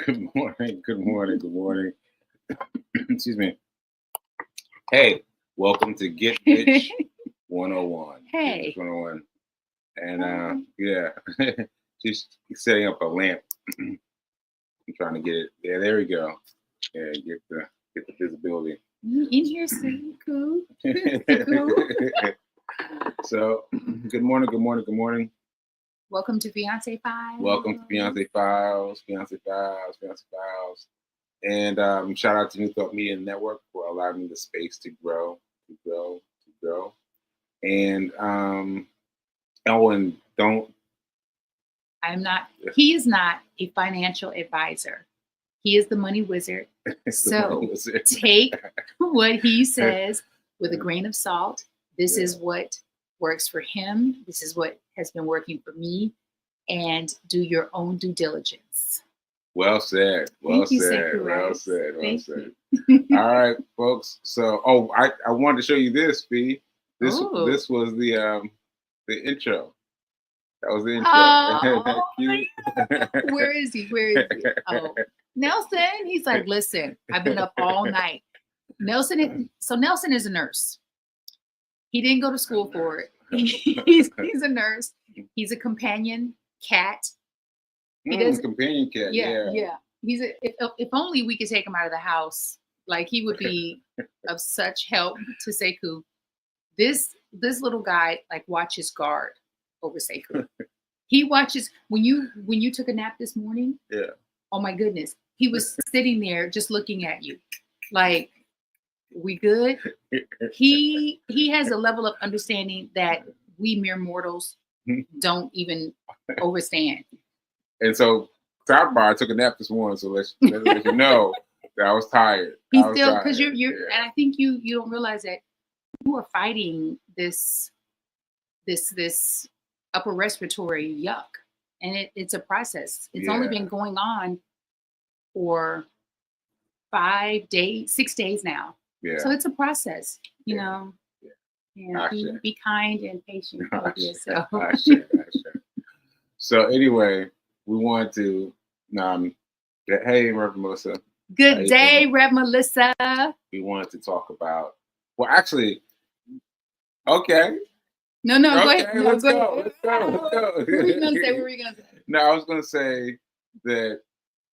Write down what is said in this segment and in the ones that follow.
Good morning. Good morning. Good morning. Excuse me. Hey, welcome to Get Rich 101. Get Rich Hey. 101. And yeah, she's setting up a lamp. I'm trying to get it. Yeah, there we go. Yeah, get the visibility. You in here singing cool. Cool. So, good morning. Good morning. Good morning. Welcome to Fiance Five. Welcome to Fiance Files. Fiance Files. Fiance Files. And shout out to New Thought Media Network for allowing me the space to grow, to grow, to grow. And and don't. He is not a financial advisor. He is the money wizard. So take what he says with a grain of salt. This is what works for him. This is what has been working for me. And do your own due diligence. Well said. Well Thank said. You, well said. Well Thank said. You. All right, folks. So, I wanted to show you this, Fee. This was the intro. That was the intro. Oh, Where is he? Where is he? Oh, Nelson. He's like, listen, I've been up all night. Nelson is a nurse. He didn't go to school for it. He's a nurse. He's a companion cat. He does companion cat. Yeah. He's if only we could take him out of the house. Like he would be of such help to Sekou. This little guy like watches guard over Sekou. He watches when you took a nap this morning. Yeah. Oh my goodness. He was sitting there just looking at you. Like, we good? He has a level of understanding that we mere mortals don't even overstand. And so, sidebar, I took a nap this morning, so let you know that I was tired. He's still, because you're and I think you don't realize that you are fighting this upper respiratory yuck, and it's a process. It's only been going on for 6 days now. Yeah. So it's a process, you know. Yeah. Be kind and patient with yourself. So anyway, we want to hey, Reverend Melissa. Good day, Rev Melissa. We wanted to talk about, well, actually, okay. No, go ahead. Let's go. What were you going to say? No, I was going to say that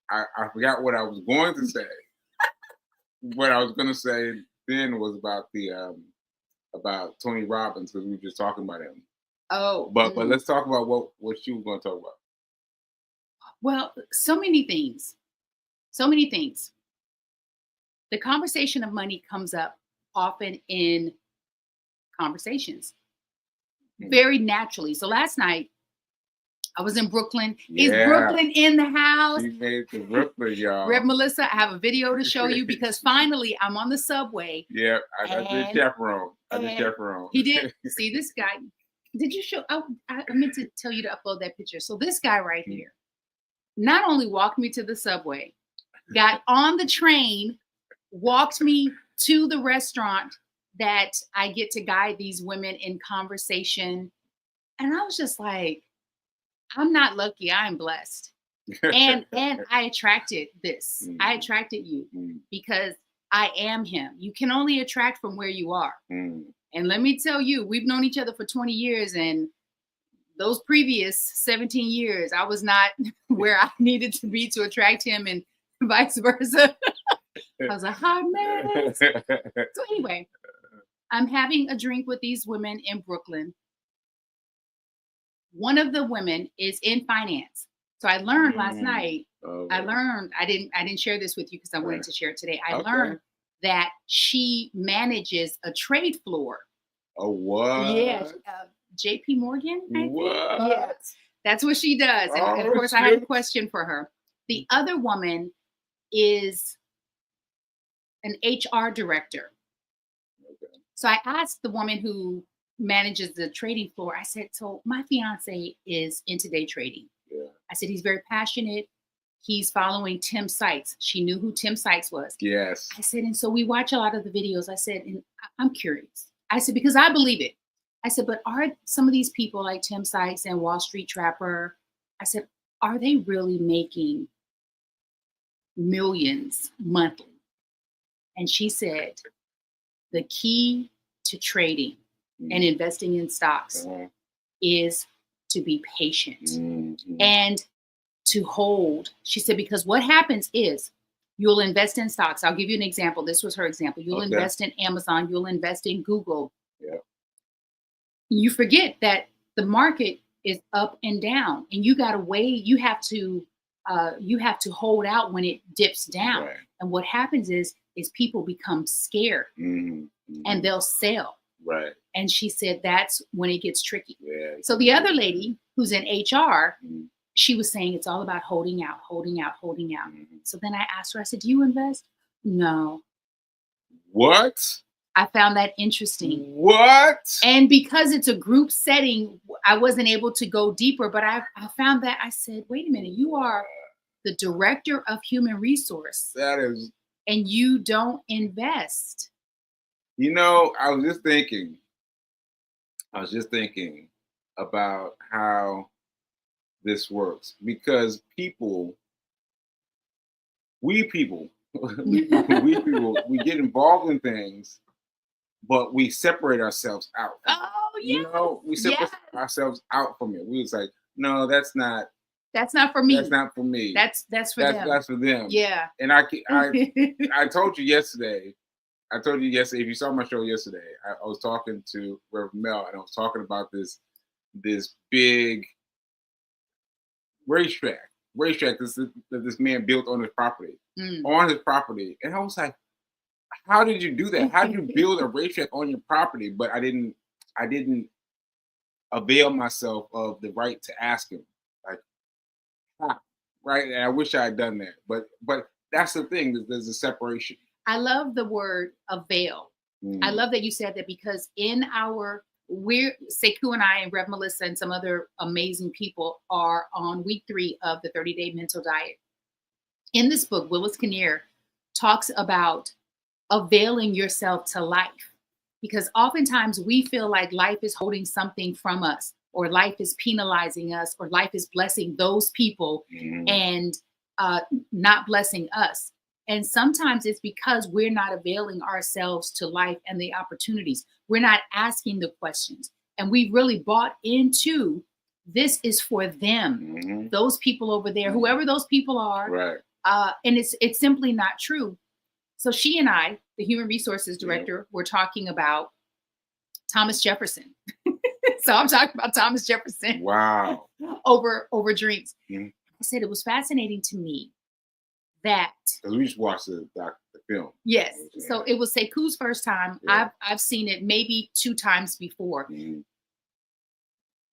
I forgot what I was going to say. What I was going to say then was about about Tony Robbins, because we were just talking about him. Oh. But let's talk about what you were going to talk about. Well, so many things. The conversation of money comes up often in conversations, very naturally. So last night, I was in Brooklyn. Is Brooklyn in the house? You made it to Brooklyn, y'all. Rev Melissa, I have a video to show you because finally I'm on the subway. Yeah, I did chaperone. He did. See this guy. Did you show? I meant to tell you to upload that picture. So this guy right here not only walked me to the subway, got on the train, walked me to the restaurant that I get to guide these women in conversation. And I was just like, I'm not lucky, I'm blessed. And I attracted this. I attracted you because I am him. You can only attract from where you are. And let me tell you, we've known each other for 20 years, and those previous 17 years, I was not where I needed to be to attract him, and vice versa. I was a hot mess. So anyway, I'm having a drink with these women in Brooklyn. One of the women is in finance. So I learned last night. I didn't share this with you because I wanted to share it today. I learned that she manages a trade floor. Oh, what? Yeah. JP Morgan, I think. Yes. That's what she does. And of course, I had a question for her. The other woman is an HR director. Okay. So I asked the woman who manages the trading floor, I said, so my fiance is into day trading. Yeah. I said, he's very passionate. He's following Tim Sykes. She knew who Tim Sykes was. Yes. I said, and so we watch a lot of the videos. I said, and I'm curious. I said, because I believe it. I said, but are some of these people like Tim Sykes and Wall Street Trapper, I said, are they really making millions monthly. And she said, the key to trading and investing in stocks is to be patient and to hold. She said, because what happens is you'll invest in stocks. I'll give you an example. This was her example. You'll invest in Amazon. You'll invest in Google. Yeah. You forget that the market is up and down, and you got to wait. You have to hold out when it dips down. Right. And what happens is people become scared and they'll sell. Right. And she said that's when it gets tricky. Yeah. So the other lady who's in HR, she was saying it's all about holding out, holding out, holding out. So then I asked her, I said, do you invest? No. What? I found that interesting. What? And because it's a group setting, I wasn't able to go deeper, but I found that I said, wait a minute, you are the director of human resource. That is. And you don't invest. You know, I was just thinking about how this works, because we get involved in things, but we separate ourselves out. Oh, yeah. You know, we separate ourselves out from it. We was like, no, that's not for me. That's not for me. That's for them. That's for them. Yeah. And I told you yesterday. If you saw my show yesterday, I was talking to Reverend Mel, and I was talking about this big racetrack that this man built on his property. And I was like, how did you do that? How did you build a racetrack on your property? But I didn't avail myself of the right to ask him, like, how? Right? And I wish I had done that. But that's the thing. There's a separation. I love the word avail. I love that you said that, because in Sekou and I and Rev Melissa and some other amazing people are on week 3 of the 30-day mental diet. In this book, Willis Kinnear talks about availing yourself to life, because oftentimes we feel like life is holding something from us, or life is penalizing us, or life is blessing those people and not blessing us. And sometimes it's because we're not availing ourselves to life and the opportunities. We're not asking the questions. And we really bought into this is for them, those people over there, whoever those people are. Right. And it's simply not true. So she and I, the human resources director, were talking about Thomas Jefferson. So I'm talking about Thomas Jefferson. Wow. over dreams. I said it was fascinating to me that, because we just watched the film. Yes. So it was Sekou's first time. I've seen it maybe 2 times before,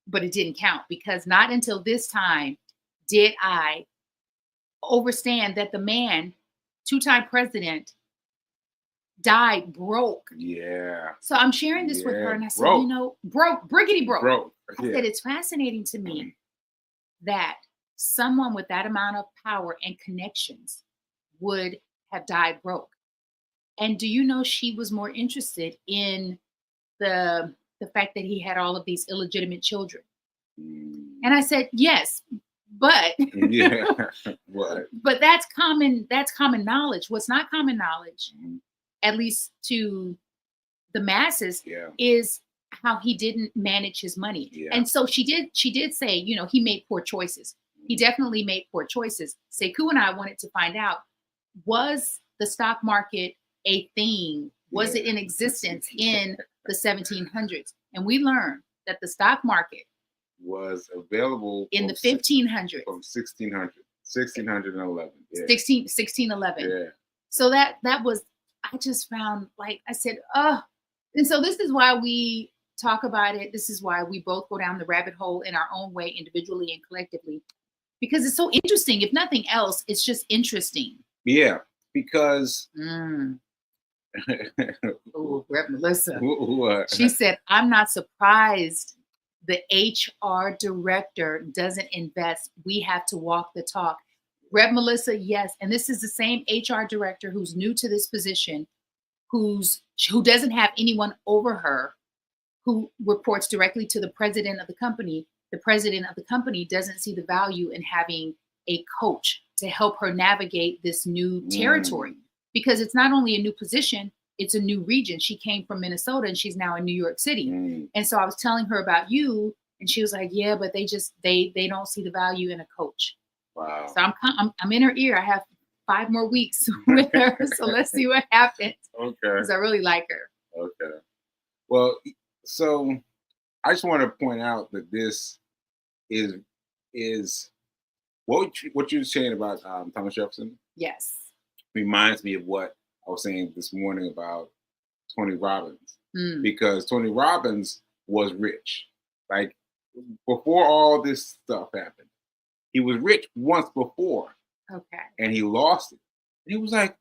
but it didn't count, because not until this time did I understand that the man, 2-time president, died broke. Yeah. So I'm sharing this with her, and I said, briggity broke. I said, it's fascinating to me that someone with that amount of power and connections would have died broke. And do you know, she was more interested in the fact that he had all of these illegitimate children. And I said, yes, but but that's common knowledge. What's not common knowledge, at least to the masses, is how he didn't manage his money. And so she did say, you know, he made poor choices. He definitely made poor choices. Sekou and I wanted to find out, was the stock market a thing? Was it in existence in the 1700s? And we learned that the stock market was available in the 1500s. From 1611. 1611. Yeah. So that was, I just found, like I said, and so this is why we talk about it. This is why we both go down the rabbit hole in our own way, individually and collectively, because it's so interesting. If nothing else, it's just interesting. Yeah, because oh, Rep Melissa. What? She said, I'm not surprised the HR director doesn't invest. We have to walk the talk. Rep Melissa, yes. And this is the same HR director who's new to this position, who doesn't have anyone over her, who reports directly to the president of the company. The president of the company doesn't see the value in having a coach, to help her navigate this new territory, because it's not only a new position, it's a new region. She came from Minnesota and she's now in New York City. And so I was telling her about you, and she was like, yeah, but they don't see the value in a coach. Wow. So I'm in her ear. I have 5 more weeks with her. So let's see what happens. Okay. Because I really like her. Okay. Well, so I just want to point out that this is what you're saying about Thomas Jefferson Yes. reminds me of what I was saying this morning about Tony Robbins, because Tony Robbins was rich. Like, before all this stuff happened, he was rich once before. Okay. And he lost it. And he was like,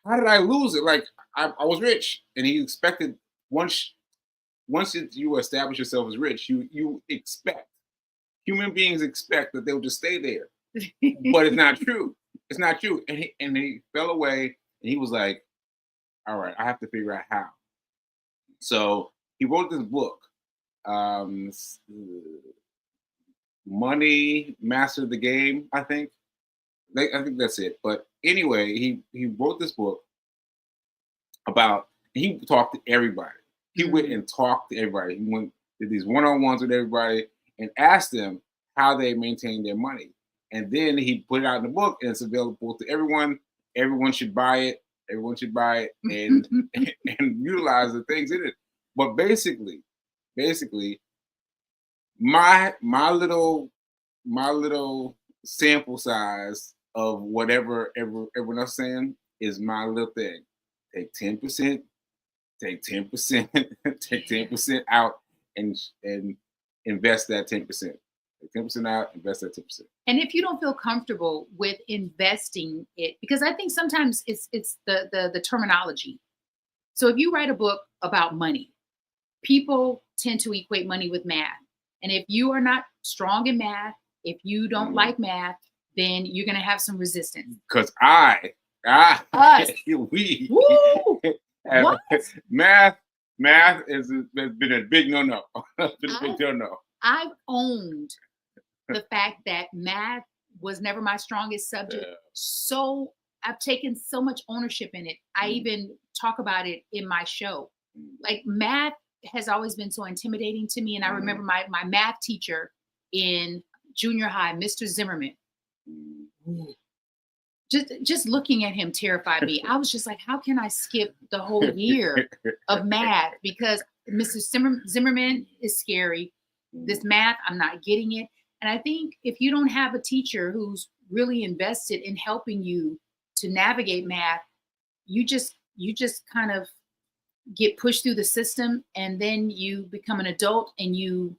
how did I lose it? Like, I was rich. And he expected, once you establish yourself as rich, you expect, human beings expect that they'll just stay there. But it's not true. It's not true. And he fell away, and he was like, all right, I have to figure out how. So he wrote this book, Money Mastered the Game, I think. I think that's it. But anyway, he wrote this book about, he talked to everybody. He went and talked to everybody. He went, did these one-on-ones with everybody and asked them how they maintain their money. And then he put it out in the book, and it's available to everyone. Everyone should buy it. Everyone should buy it and and utilize the things in it. But basically, my little sample size of whatever everyone else saying is my little thing. Take 10%, take 10%, take 10% out, and invest that 10%. Take 10% out, invest that 10%. And if you don't feel comfortable with investing it, because I think sometimes it's the terminology. So if you write a book about money, people tend to equate money with math. And if you are not strong in math, if you don't like math, then you're going to have some resistance. Because us, we what? math has been a big no-no. Been a big no-no. I've owned the fact that math was never my strongest subject. Yeah. So I've taken so much ownership in it. I even talk about it in my show. Like, math has always been so intimidating to me. And I remember my math teacher in junior high, Mr. Zimmerman. Just looking at him terrified me. I was just like, how can I skip the whole year of math? Because Mr. Zimmerman is scary. This math, I'm not getting it. And I think if you don't have a teacher who's really invested in helping you to navigate math, you just kind of get pushed through the system, and then you become an adult and you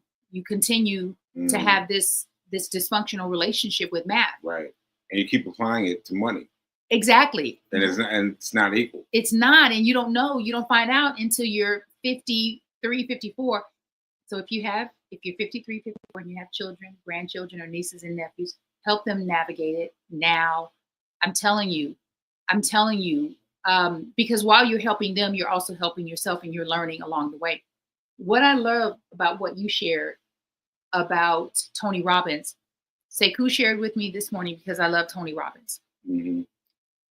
continue to have this dysfunctional relationship with math. Right. And you keep applying it to money. Exactly. And it's not equal. It's not. And you don't find out until you're 53, 54. So if you're 53, 54 and you have children, grandchildren, or nieces and nephews, help them navigate it now. I'm telling you, because while you're helping them, you're also helping yourself, and you're learning along the way. What I love about what you shared about Tony Robbins, Sekou shared with me this morning, because I love Tony Robbins.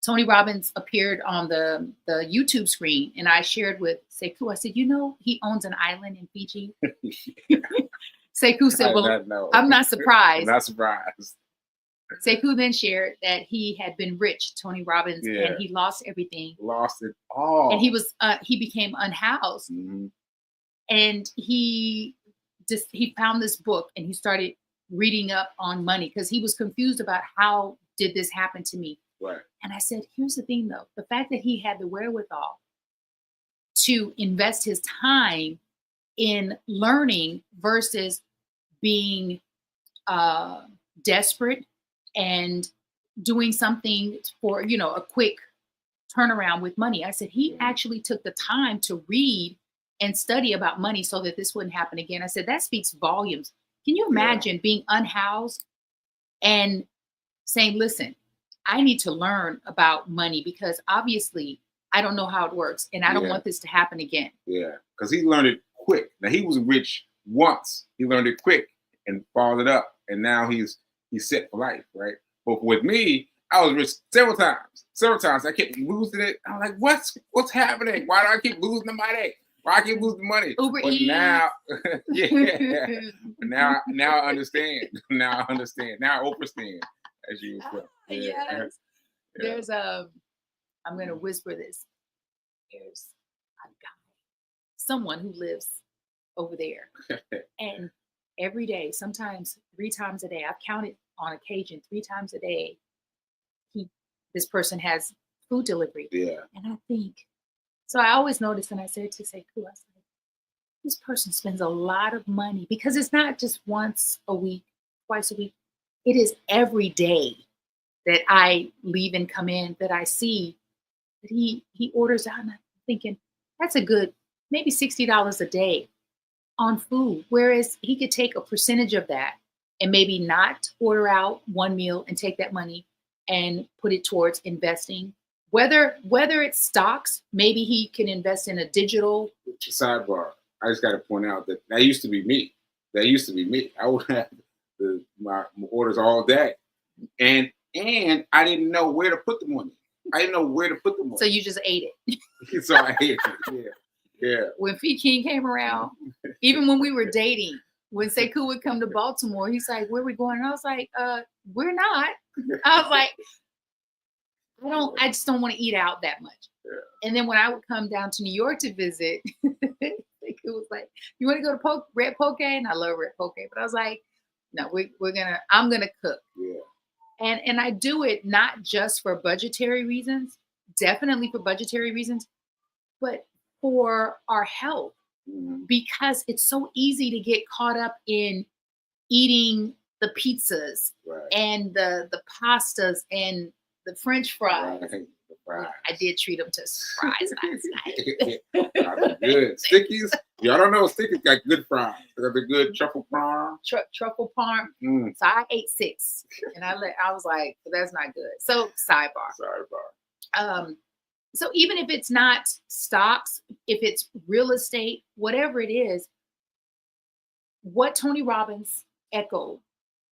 Tony Robbins appeared on the YouTube screen, and I shared with Sekou, I said, he owns an island in Fiji. Sekou said, well, I'm not surprised. I'm not surprised. Sekou then shared that he had been rich, Tony Robbins, and he lost everything. Lost it all. And he became unhoused. And he found this book, and he started reading up on money, because he was confused about how did this happen to me. Right. And I said, here's the thing, though. The fact that he had the wherewithal to invest his time in learning versus being desperate and doing something for, a quick turnaround with money. I said, he actually took the time to read and study about money so that this wouldn't happen again. I said, that speaks volumes. Can you imagine being unhoused and saying, listen, I need to learn about money, because obviously I don't know how it works, and I don't want this to happen again. Yeah, because he learned it quick. Now, he was rich once. He learned it quick and followed it up, and now he's set for life, right? But with me, I was rich several times. Several times. I kept losing it. I'm like, what's happening? Why do I keep losing the money? Why I keep losing the money? Uber But Eats. now, yeah. Now I understand. Now I understand. Now I understand, as you would say. Yeah. Yes. Yeah. There's I'm gonna whisper this. There's a guy, someone who lives over there. And every day, sometimes 3 times a day, I've counted on occasion 3 times a day, this person has food delivery. Yeah. And I think, so I always notice, and I said to Sekou, I said, this person spends a lot of money because it's not just once a week, twice a week. It is every day that I leave and come in that I see that he orders out. And I'm thinking, that's a good, maybe $60 a day on food. Whereas he could take a percentage of that and maybe not order out one meal and take that money and put it towards investing. Whether it's stocks, maybe he can invest in a digital. Sidebar. I just got to point out that used to be me. That used to be me. I would have my orders all day, and I didn't know where to put the money. I didn't know where to put the money. So you just ate it. So I ate it. Yeah. When Fee King came around, even when we were dating, when Sekou would come to Baltimore, he's like, "Where are we going?" And I was like, "We're not." I was like, I just don't want to eat out that much. Yeah. And then when I would come down to New York to visit, it was like, "You want to go to Red Poke?" And I love Red Poke, but I was like, "No, I'm gonna cook." Yeah. And I do it not just for budgetary reasons, definitely for budgetary reasons, but for our health, because it's so easy to get caught up in eating the pizzas and the pastas and the French fries. Right. The fries. I did treat them to fries last night. Good. Stickies. Y'all don't know Stickies got good fries. They got the good truffle parm. Truffle parm. So I ate 6, and I was like, that's not good. So sidebar. So even if it's not stocks, if it's real estate, whatever it is, what Tony Robbins echoed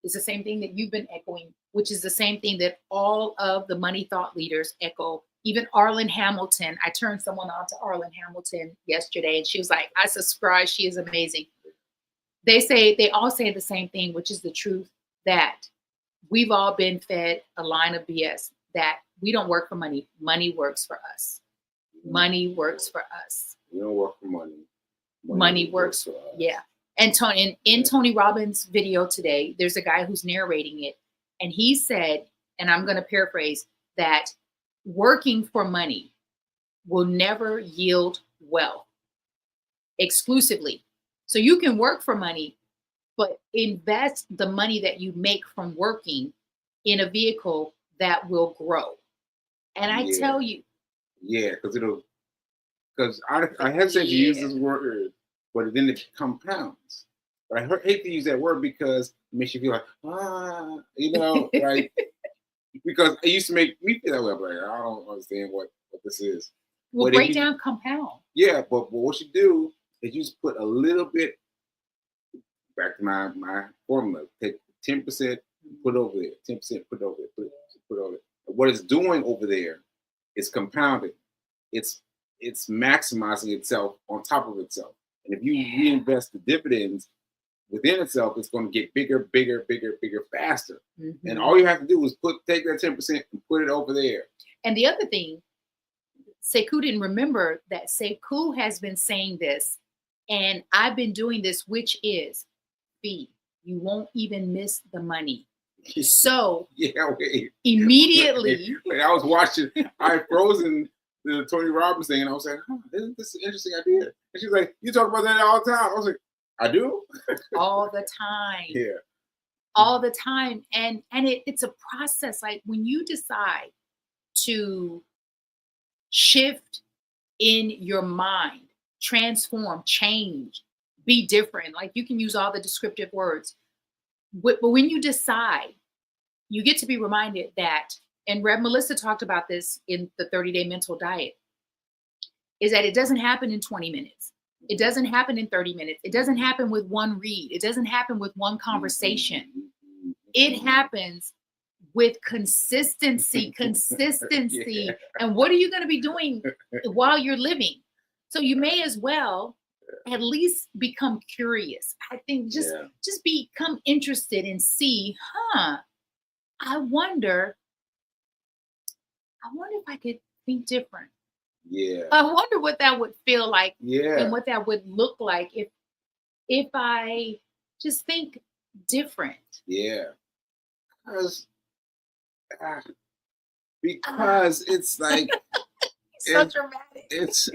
is the same thing that you've been echoing, which is the same thing that all of the money thought leaders echo. Even Arlen Hamilton. I turned someone on to Arlen Hamilton yesterday, and she was like, I subscribe. She is amazing. They all say the same thing, which is the truth, that we've all been fed a line of BS, that we don't work for money. Money works for us. Money works for us. We don't work for money. Money works for us. Yeah. And in Tony Robbins' video today, there's a guy who's narrating it. And he said, and I'm going to paraphrase, that working for money will never yield wealth exclusively. So you can work for money, but invest the money that you make from working in a vehicle that will grow. And I tell you. Yeah, because I hesitate to use this word, but then it compounds. But I hate to use that word because it makes you feel like, right? Because it used to make me feel that way. But I don't understand what this is. Well, break down compound. Yeah, but what you do is you just put a little bit, back to my formula, take 10%, put over there, 10% put over there, put over there. What it's doing over there is compounding. It's maximizing itself on top of itself. And if you reinvest the dividends within itself, it's going to get bigger, faster. And all you have to do is take that 10% and put it over there. And the other thing, Sekou didn't remember that Sekou has been saying this, and I've been doing this, which is, B, you won't even miss the money. So immediately, wait, I was watching, I had frozen the Tony Robbins thing, and I was like, isn't this an interesting idea? And she's like, you talk about that all the time. I was like, I do? All the time. Yeah. All the time. And it's a process. Like when you decide to shift in your mind, transform, change, be different, like you can use all the descriptive words. But when you decide, you get to be reminded that, and Rev Melissa talked about this in the 30-day mental diet, is that it doesn't happen in 20 minutes. It doesn't happen in 30 minutes. It doesn't happen with one read. It doesn't happen with one conversation. It happens with consistency, consistency. Yeah. And what are you going to be doing while you're living? So you may as well at least become curious. I think just become interested and see, I wonder if I could think different. Yeah. I wonder what that would feel like Yeah. and what that would look like if I just think different. Yeah. Because because it's like So it's dramatic. it's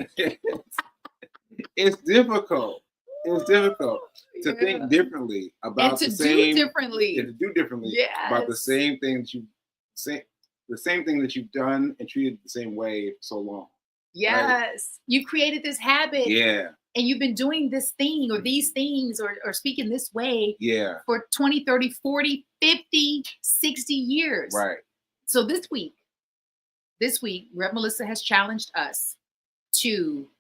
difficult. It's difficult to think differently about and to the same do differently. and to do differently about the Yes. same thing that you say the same thing that you've done and treated the same way for so long. Right? Yes. You created this habit Yeah. and you've been doing this thing or these things or speaking this way Yeah. for 20, 30, 40, 50, 60 years. Right. So this week, Rev Melissa has challenged us to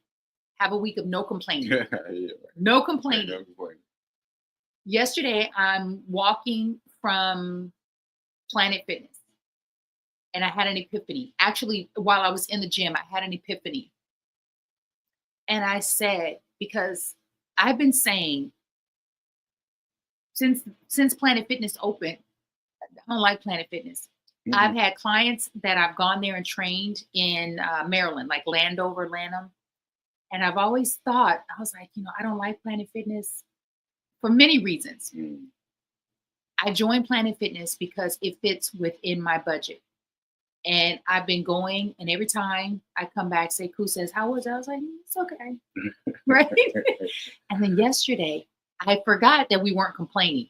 have a week of no complaining. Yeah. Right. No complaining. No complaining. Yesterday, I'm walking from Planet Fitness and I had an epiphany. Actually, while I was in the gym, I had an epiphany. And I said, because I've been saying since Planet Fitness opened, I don't like Planet Fitness. Mhm. I've had clients that I've gone there and trained in Maryland, like Landover, Lanham. And I've always thought, I was like, I don't like Planet Fitness for many reasons. Mm. I joined Planet Fitness because it fits within my budget. And I've been going, and every time I come back, Sekou says, "How was it?" I was like, "It's okay." Right? And then yesterday, I forgot that we weren't complaining.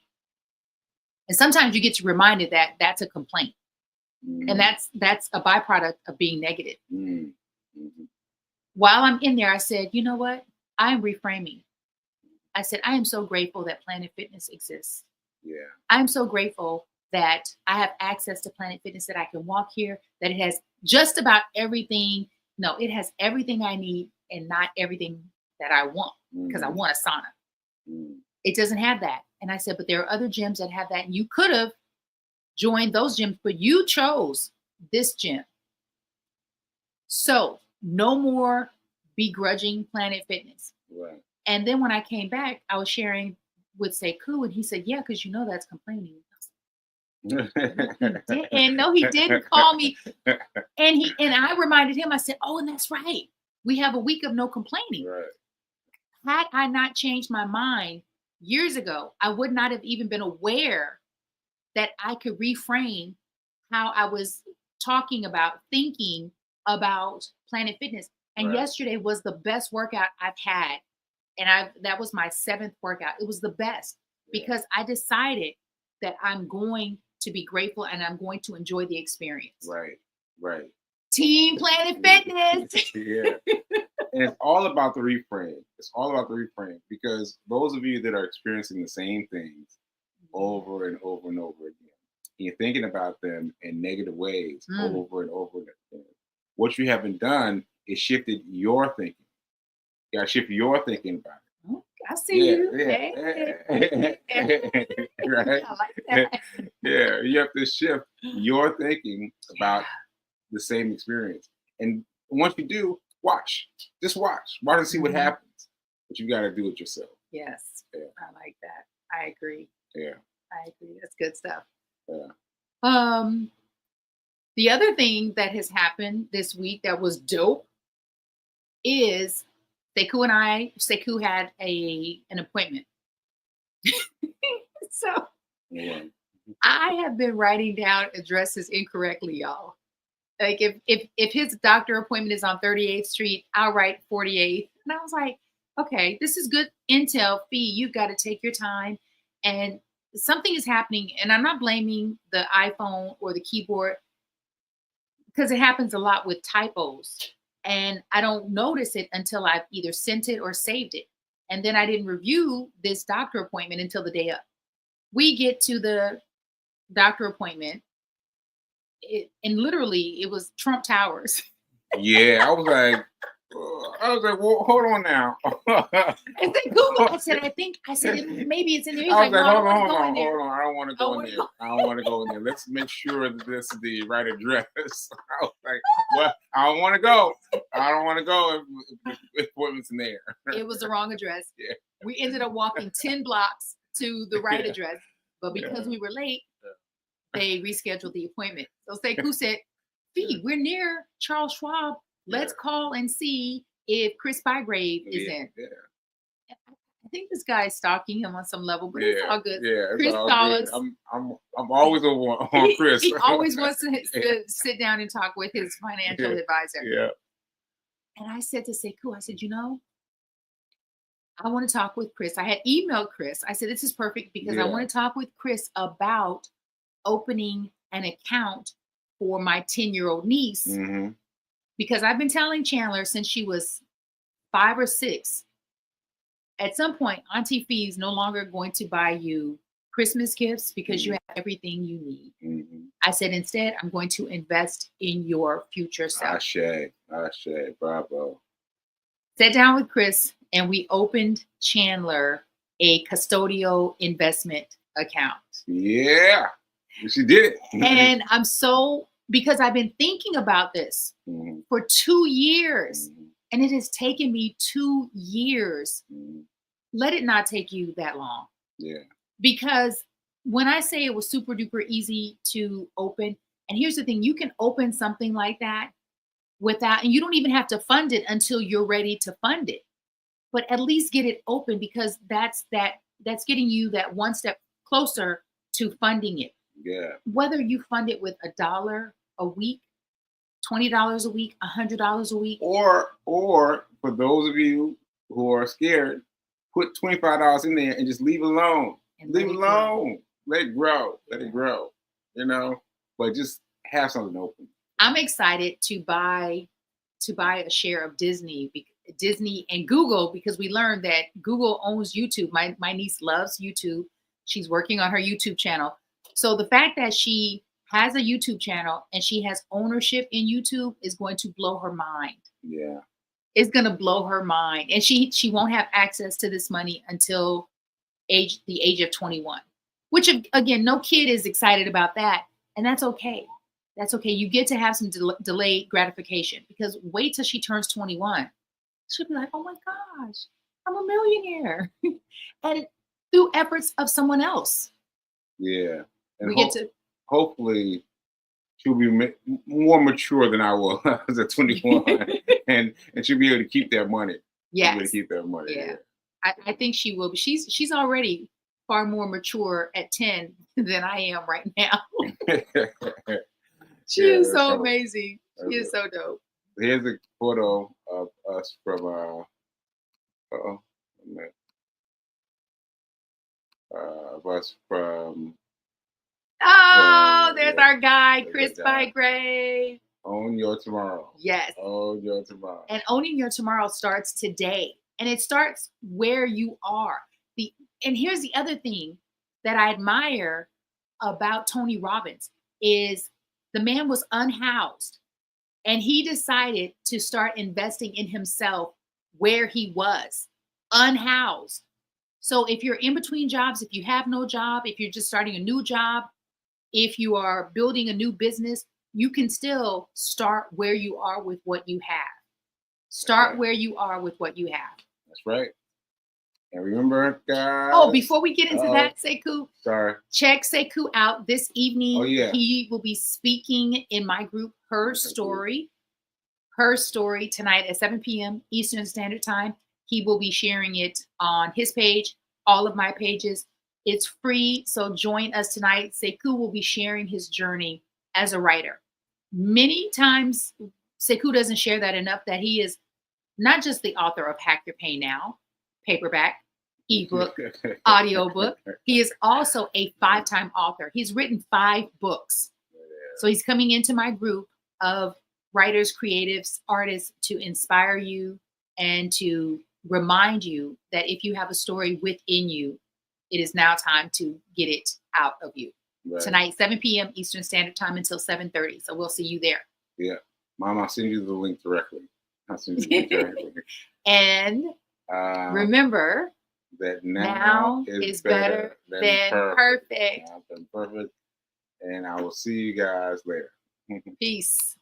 And sometimes you get reminded that that's a complaint. Mm. And that's a byproduct of being negative. Mm. Mhm. While I'm in there, I said, you know what? I'm reframing. I said, I am so grateful that Planet Fitness exists. Yeah. I'm so grateful that I have access to Planet Fitness, that I can walk here, that it has just about everything. No, it has everything I need and not everything that I want, because I want a sauna. Mm. It doesn't have that. And I said, but there are other gyms that have that. And you could have joined those gyms, but you chose this gym. So no more begrudging Planet Fitness. Right. And then when I came back, I was sharing with Sekou, and he said, yeah, because that's complaining. And no, he didn't call me. And I reminded him, I said, oh, and that's right. We have a week of no complaining. Right. Had I not changed my mind years ago, I would not have even been aware that I could reframe how I was thinking about Planet Fitness. And Right. yesterday was the best workout I've had. And that was my 7th workout. It was the best because I decided that I'm going to be grateful and I'm going to enjoy the experience. Right. Right. Team Planet Fitness. Yeah. And it's all about the reframe. It's all about the reframe, because those of you that are experiencing the same things over and over and over again, and you're thinking about them in negative ways over and over again, what you haven't done is shifted your thinking. You got to shift your thinking about it. Oh, I see you. Yeah. Hey. Right? I like that. Yeah, you have to shift your thinking about the same experience. And once you do, just watch and see what happens. But you got to do it yourself. Yes. Yeah. I like that. I agree. Yeah. I agree. That's good stuff. Yeah. The other thing that has happened this week that was dope is Sekou had an appointment. So I have been writing down addresses incorrectly, y'all. Like if his doctor appointment is on 38th Street, I'll write 48th. And I was like, okay, this is good intel. Fee, you've got to take your time. And something is happening. And I'm not blaming the iPhone or the keyboard, because it happens a lot with typos. And I don't notice it until I've either sent it or saved it. And then I didn't review this doctor appointment until the day of. We get to the doctor appointment, and literally it was Trump Towers. Yeah, I was like, I was like, well, hold on now. I said, Google. I said, maybe it's in there. He's I was like, like, no, hold I on, don't want to go in there. hold on. I don't want to go in there. I don't want to go in there. Let's make sure that this is the right address. I was like, well, I don't want to go. I don't want to go if the appointment's in there. It was the wrong address. Yeah. We ended up walking 10 blocks to the right address. But because we were late, they rescheduled the appointment. So Sekou said, Fee, we're near Charles Schwab. Let's call and see if Chris Bygrave is in. Yeah. I think this guy is stalking him on some level, but it's all good. Yeah, it's Chris all Dollars. good. I'm always on Chris. He always wants to sit down and talk with his financial advisor. Yeah. And I said to Sekou, I said, I want to talk with Chris. I had emailed Chris. I said, this is perfect because I want to talk with Chris about opening an account for my 10-year-old niece. Mm-hmm. Because I've been telling Chandler since she was 5 or 6, at some point, Auntie Fee is no longer going to buy you Christmas gifts because you have everything you need. Mm-hmm. I said, instead, I'm going to invest in your future self. Ashe, bravo. Sat down with Chris and we opened Chandler a custodial investment account. Yeah, she did it. And I'm because I've been thinking about this for 2 years, and it has taken me 2 years. Let it not take you that long. Yeah. Because when I say it was super duper easy to open, and here's the thing, you can open something like that and you don't even have to fund it until you're ready to fund it. But at least get it open, because that's getting you that one step closer to funding it. Yeah. Whether you fund it with $1 a week, $20 a week, $100 a week, or for those of you who are scared, put $25 in there and just leave it alone. Leave it alone. Let it grow. Let it grow. But just have something open. I'm excited to buy a share of Disney and Google, because we learned that Google owns YouTube. My niece loves YouTube. She's working on her YouTube channel. So the fact that she has a YouTube channel and she has ownership in YouTube is going to blow her mind. Yeah. It's going to blow her mind. And she won't have access to this money until the age of 21, which again, no kid is excited about that. And that's okay. That's okay. You get to have some delayed gratification, because wait till she turns 21. She'll be like, oh my gosh, I'm a millionaire. And through efforts of someone else. Yeah. And we get to hopefully she'll be more mature than I was at 21, and she'll be able to keep that money. Yes. She'll be able to keep that money. Yeah. I think she will. But she's already far more mature at 10 than I am right now. She is so amazing. She is so dope. Here's a photo of us from there's our guy, Chris Bygrave. Own Your Tomorrow. Yes. Own Your Tomorrow. And owning your tomorrow starts today. And it starts where you are. And here's the other thing that I admire about Tony Robbins is the man was unhoused. And he decided to start investing in himself where he was, unhoused. So if you're in between jobs, if you have no job, if you're just starting a new job, if you are building a new business, you can still start where you are with what you have. Start where you are with what you have. That's right. And remember, guys. Oh, before we get into that, Sekou. Sorry. Check Sekou out this evening. Oh, yeah. He will be speaking in my group, Her Story tonight at 7 p.m. Eastern Standard Time. He will be sharing it on his page, all of my pages. It's free, so join us tonight. Sekou will be sharing his journey as a writer. Many times, Sekou doesn't share that enough, that he is not just the author of Hack Your Pay Now, paperback, ebook, audiobook. He is also a 5-time author. He's written 5 books. So he's coming into my group of writers, creatives, artists to inspire you and to remind you that if you have a story within you, it is now time to get it out of you. Right. Tonight, 7 p.m. Eastern Standard Time until 7:30. So we'll see you there. Yeah. Mom, I'll send you the link directly. I'll send you the picture. And remember, that now is better than perfect. Now than perfect. And I will see you guys later. Peace.